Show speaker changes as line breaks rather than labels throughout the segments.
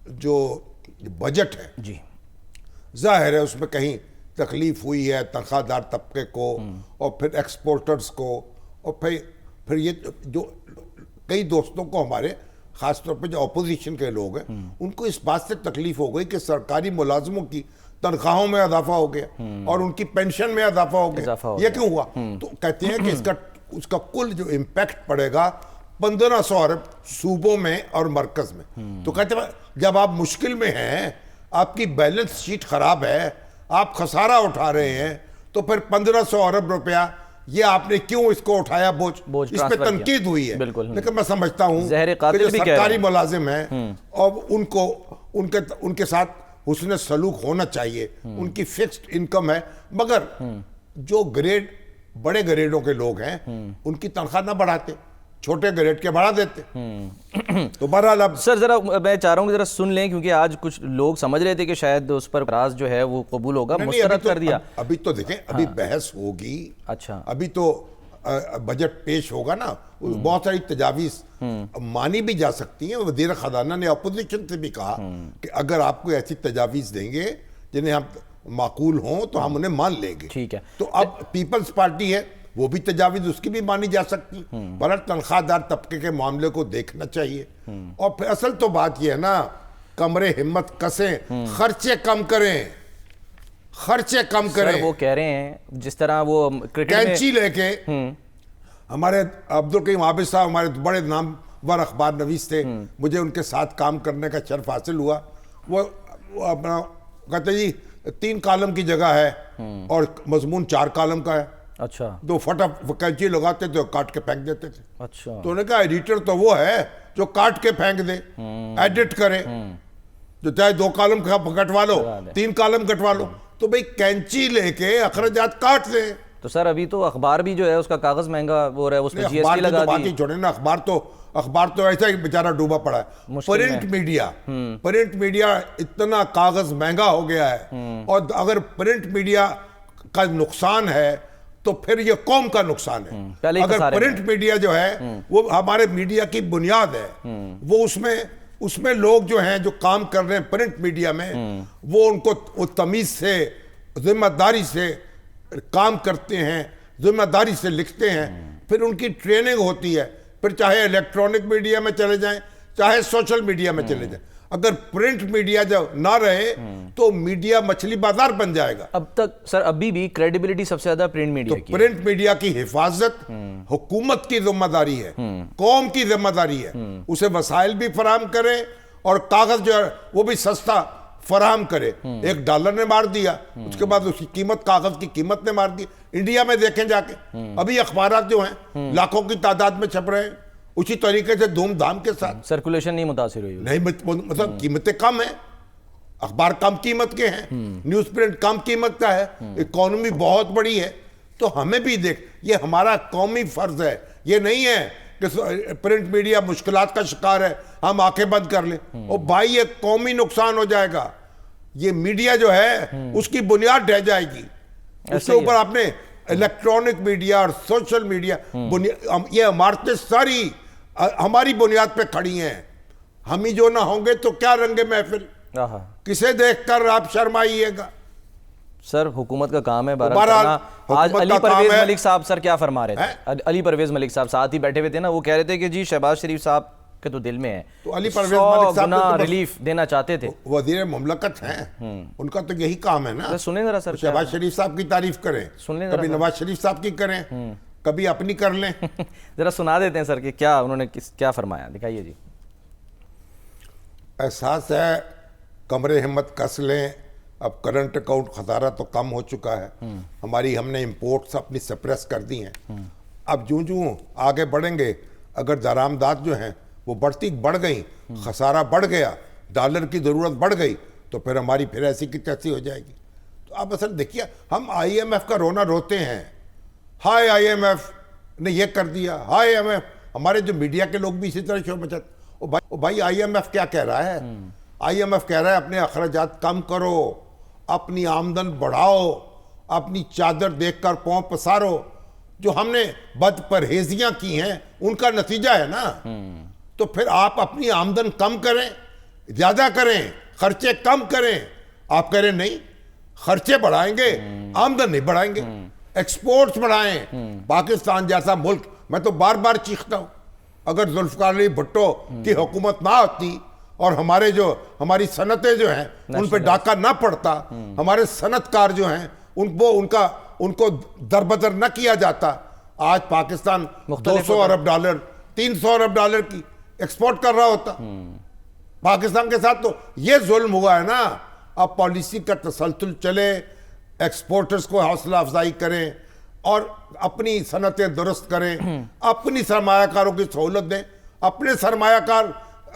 جو بجٹ ہے
جی
ظاہر ہے اس میں کہیں تکلیف ہوئی ہے تنخواہ دار طبقے کو اور پھر ایکسپورٹرز کو اور پھر یہ جو کئی دوستوں کو ہمارے خاص طور پہ جو اپوزیشن کے لوگ ہیں ان کو اس بات سے تکلیف ہو گئی کہ سرکاری ملازموں کی تنخواہوں میں اضافہ ہو گیا اور ان کی پینشن میں اضافہ ہو گیا. یہ کیوں ہوا؟ تو کہتے ہیں کہ اس کا کل جو امپیکٹ پڑے گا 1500 ارب صوبوں میں اور مرکز میں. تو کہتے ہیں جب آپ مشکل میں ہیں, آپ کی بیلنس شیٹ خراب ہے, آپ خسارہ اٹھا رہے ہیں, تو پھر 1500 ارب روپیہ یہ آپ نے کیوں اس کو اٹھایا بوجھ؟ اس پہ تنقید ہوئی ہے. لیکن میں سمجھتا ہوں کہ جو سرکاری ملازم ہیں اور ان کے ساتھ حسن سلوک ہونا چاہیے, ان کی فکسڈ انکم ہے, مگر جو بڑے گریڈوں کے لوگ ہیں ان کی تنخواہ نہ بڑھاتے, چھوٹے گریڈ کے بڑھا دیتے. تو بہرحال اب
سر ذرا میں چاہ رہا ہوں کہ ذرا سن لیں, کیونکہ آج کچھ لوگ سمجھ رہے تھے کہ شاید اس پر اعتراض جو ہے وہ قبول ہوگا, مسترد کر دیا.
ابھی تو دیکھیں, ابھی بحث ہوگی,
اچھا
ابھی تو بجٹ پیش ہوگا نا, بہت ساری تجاویز مانی بھی جا سکتی ہیں. وزیر خزانہ نے اپوزیشن سے بھی کہا کہ اگر آپ کو ایسی تجاویز دیں گے جنہیں ہم معقول ہوں تو ہم انہیں مان لیں گے.
ٹھیک ہے.
تو اب پیپلز پارٹی ہے, وہ بھی تجاویز اس کی بھی مانی جا سکتی, پر تنخواہ دار طبقے کے معاملے کو دیکھنا چاہیے. اور پھر اصل تو بات یہ ہے نا, کمرے ہمت کسیں, خرچے کم کریں, خرچے کم کریں.
سر وہ کہہ رہے ہیں جس طرح وہ
کینچی لے کے, ہمارے عبدالقیوم عابد صاحب ہمارے بڑے نامور اخبار نویس تھے, مجھے ان کے ساتھ کام کرنے کا شرف حاصل ہوا. وہ اپنا کہتے جی 3 کالم کی جگہ ہے اور مضمون 4 کالم کا ہے.
اچھا.
تو کینچی لگاتے تھے, کاٹ کے پھینک دیتے تھے.
اچھا.
تو انہوں نے کہا ایڈیٹر تو وہ ہے جو کاٹ کے پھینک دے, ایڈٹ کرے, جو چاہے 2 کالم کٹوا لو 3 کالم کٹوا لو. تو بھئی کینچی لے کے اخراجات کاٹ دیں.
تو سر ابھی تو اخبار بھی جو ہے اس کا کاغذ مہنگا ہو رہا ہے, اس پہ جی ایس ٹی لگا دی.
باقی چھوڑیں نا, اخبار تو ایسا ہی بیچارہ ڈوبا پڑا ہے. پرنٹ میڈیا اتنا کاغذ مہنگا ہو گیا ہے, اور اگر پرنٹ میڈیا کا نقصان ہے تو پھر یہ قوم کا نقصان ہے. اگر پرنٹ میڈیا جو ہے وہ ہمارے میڈیا کی بنیاد ہے, وہ اس میں لوگ جو ہیں جو کام کر رہے ہیں پرنٹ میڈیا میں, وہ ان کو تمیز سے ذمہ داری سے کام کرتے ہیں, ذمہ داری سے لکھتے ہیں, پھر ان کی ٹریننگ ہوتی ہے, پھر چاہے الیکٹرانک میڈیا میں چلے جائیں چاہے سوشل میڈیا میں چلے جائیں. اگر پرنٹ میڈیا جب نہ رہے تو میڈیا مچھلی بازار بن جائے گا.
اب تک سر ابھی بھی کریڈیبلٹی سب سے زیادہ پرنٹ میڈیا کی.
پرنٹ میڈیا کی حفاظت حکومت کی ذمہ داری ہے, قوم کی ذمہ داری ہے. اسے وسائل بھی فراہم کرے اور کاغذ جو ہے وہ بھی سستا فراہم کرے. $1 نے مار دیا, اس کے بعد اس کی قیمت, کاغذ کی قیمت نے مار دی. انڈیا میں دیکھیں جا کے, ابھی اخبارات جو ہیں لاکھوں کی تعداد میں چھپ رہے ہیں, اسی طریقے سے دھوم دھام کے ساتھ.
سرکولیشن نہیں متاثر ہوئی
نہیں, مطلب قیمتیں کم ہیں, اخبار کم قیمت کے ہیں, نیوز پرنٹ کم قیمت کا ہے, اکانومی بہت بڑی ہے. تو ہمیں بھی یہ ہمارا قومی فرض ہے. یہ نہیں ہے کہ پرنٹ میڈیا مشکلات کا شکار ہے, ہم آنکھیں بند کر لیں. اور بھائی یہ قومی نقصان ہو جائے گا, یہ میڈیا جو ہے اس کی بنیاد ڈہ جائے گی. اس کے اوپر آپ نے الیکٹرانک میڈیا اور سوشل میڈیا, یہ عمارتیں ساری ہماری بنیاد پہ کھڑی ہیں. ہم ہی جو نہ ہوں گے تو کیا رنگ محفل, کسے دیکھ کر آپ شرمائیے گا.
سر حکومت کا کام ہے بہرحال. آج علی پرویز ملک صاحب سر کیا فرما رہے تھے, علی پرویز ملک صاحب ساتھ ہی بیٹھے ہوئے تھے نا, وہ کہہ رہے تھے کہ جی شہباز شریف صاحب کے تو دل میں ہے,
تو علی پرویز ملک صاحب
ریلیف دینا چاہتے تھے.
وزیر مملکت ہیں, ان کا تو یہی کام ہے نا.
سنیں ذرا سر,
شہباز شریف صاحب کی تعریف کریں, کبھی نواز شریف صاحب کی کریں, کبھی اپنی کر لیں.
ذرا سنا دیتے ہیں سر کہ کیا انہوں نے کیا فرمایا, دکھائیے جی.
احساس ہے کمرے ہمت کس لیں, اب کرنٹ اکاؤنٹ خسارہ تو کم ہو چکا ہے, ہم نے امپورٹس اپنی سپریس کر دی ہیں. اب جوں آگے بڑھیں گے, اگر درآمدات جو ہیں وہ بڑھ گئیں, خسارہ بڑھ گیا, ڈالر کی ضرورت بڑھ گئی, تو پھر ہماری پھر ایسی کی تیسی ہو جائے گی. تو آپ اصل دیکھیے, ہم IMF کا رونا روتے ہیں, ہائے IMF نے یہ کر دیا, ہائے IMF. ہمارے جو میڈیا کے لوگ بھی اسی طرح شور مچاتے. بھائی IMF کیا کہہ رہا ہے, IMF کہہ رہا ہے اپنے اخراجات کم کرو, اپنی آمدن بڑھاؤ, اپنی چادر دیکھ کر پاؤں پسارو. جو ہم نے بد پرہیزیاں کی ہیں ان کا نتیجہ ہے نا. تو پھر آپ اپنی آمدن کم کریں, زیادہ کریں, خرچے کم کریں. آپ کہہ رہے نہیں, خرچے بڑھائیں گے, آمدن نہیں بڑھائیں گے, ایکسپورٹس بڑھائیں. پاکستان جیسا ملک, میں تو بار بار چیختا ہوں, اگر ذوالفقار علی بھٹو کی حکومت نہ ہوتی اور ہماری صنعتیں جو ہیں ان پہ ڈاکہ نہ پڑتا, ہمارے صنعت کار جو ہیں ان کو دربدر نہ کیا جاتا, آج پاکستان $200 ارب 300 ارب ڈالر کی ایکسپورٹ کر رہا ہوتا. پاکستان کے ساتھ تو یہ ظلم ہوا ہے نا. اب پالیسی کا تسلسل چلے, ایکسپورٹرز کو حوصلہ افزائی کریں اور اپنی صنعتیں درست کریں, اپنی سرمایہ کاروں کی سہولت دیں. اپنے سرمایہ کار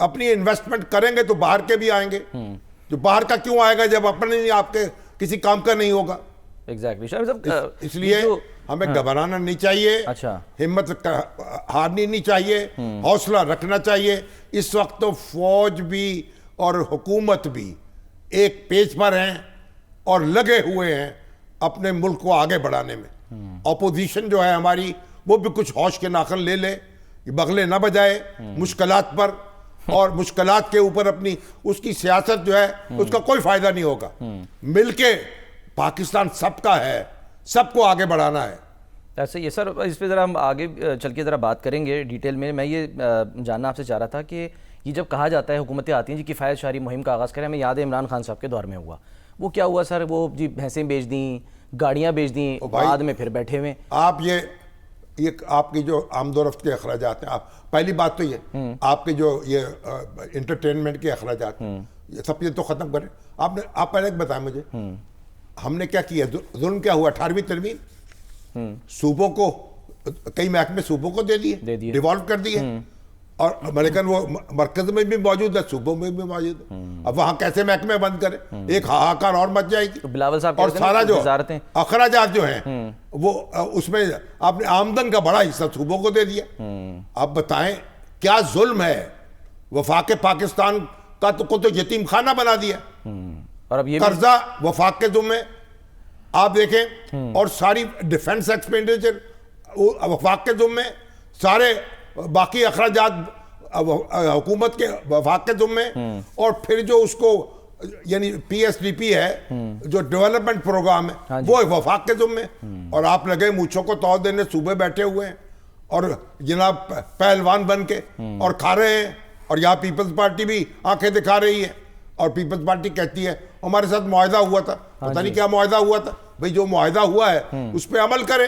اپنی انویسٹمنٹ کریں گے تو باہر کے بھی آئیں گے. جو باہر کا کیوں آئے گا جب اپنے آپ کے کسی کام کا نہیں ہوگا. اس لیے ہمیں گھبرانا نہیں چاہیے, ہمت ہارنی نہیں چاہیے, حوصلہ رکھنا چاہیے. اس وقت تو فوج بھی اور حکومت بھی ایک پیج پر ہیں اور لگے ہوئے ہیں اپنے ملک کو آگے بڑھانے میں. اپوزیشن جو ہے ہماری وہ بھی کچھ ہوش کے ناخن لے لے, بغلے نہ بجائے مشکلات پر, اور مشکلات کے اوپر اپنی اس کی سیاست جو ہے اس کا کوئی فائدہ نہیں ہوگا. مل کے پاکستان سب کا ہے, سب کو آگے بڑھانا ہے.
ایسے یہ سر, اس پہ ذرا ہم آگے چل کے ذرا بات کریں گے ڈیٹیل میں. میں یہ جاننا آپ سے چاہ رہا تھا کہ یہ جب کہا جاتا ہے حکومتیں آتی ہیں جی کفایت شعاری مہم کا آغاز کریں, ہمیں یاد ہے عمران خان صاحب کے دور میں ہوا, وہ کیا ہوا سر, وہ جی بھینسیں بیچ دیں, گاڑیاں بیچ دیں, بعد میں پھر بیٹھے ہوئے.
آپ یہ آپ کی جو آمد و رفت کے اخراجات ہیں, آپ پہلی بات تو یہ آپ کے جو یہ انٹرٹینمنٹ کے اخراجات یہ سب یہ تو ختم کریں. آپ پہلے ایک بتائیں مجھے, ہم نے کیا کیا, ظلم کیا ہوا؟ 18ویں ترمیم صوبوں کو, کئی محکمے صوبوں کو دے دیے, ڈیوالو کر دیے, اور لیکن وہ مرکز میں بھی موجود ہے, صوبوں میں بھی موجود ہے. اب وہاں کیسے محکمے بند کریں؟ ایک ہاہاکار اور مچ جائے گی.
بلاول صاحب
اور سارا جو اخراجات جو ہیں وہ اس میں آپ نے آمدن کا بڑا حصہ صوبوں کو دے دیا. آپ بتائیں کیا ظلم ہے؟ وفاق پاکستان کا کو تو یتیم خانہ بنا دیا,
اور اب یہ
قرضہ وفاق کے ذمے آپ دیکھیں, اور ساری ڈیفنس ایکسپینڈیچر وفاق کے ذمے, سارے باقی اخراجات حکومت کے وفاق کے ذمے, اور پھر جو اس کو یعنی PSDP ہے جو ڈیولپمنٹ پروگرام ہے وہ وفاق کے ذمے, اور آپ لگے مونچھوں کو توڑ دینے, صوبے بیٹھے ہوئے ہیں اور جناب پہلوان بن کے اور کھا رہے ہیں. اور یہاں پیپلز پارٹی بھی آنکھیں دکھا رہی ہے, اور پیپلز پارٹی کہتی ہے ہمارے ساتھ معاہدہ ہوا تھا. پتہ نہیں کیا معاہدہ ہوا تھا بھئی, جو معاہدہ ہوا ہے اس پہ عمل کریں.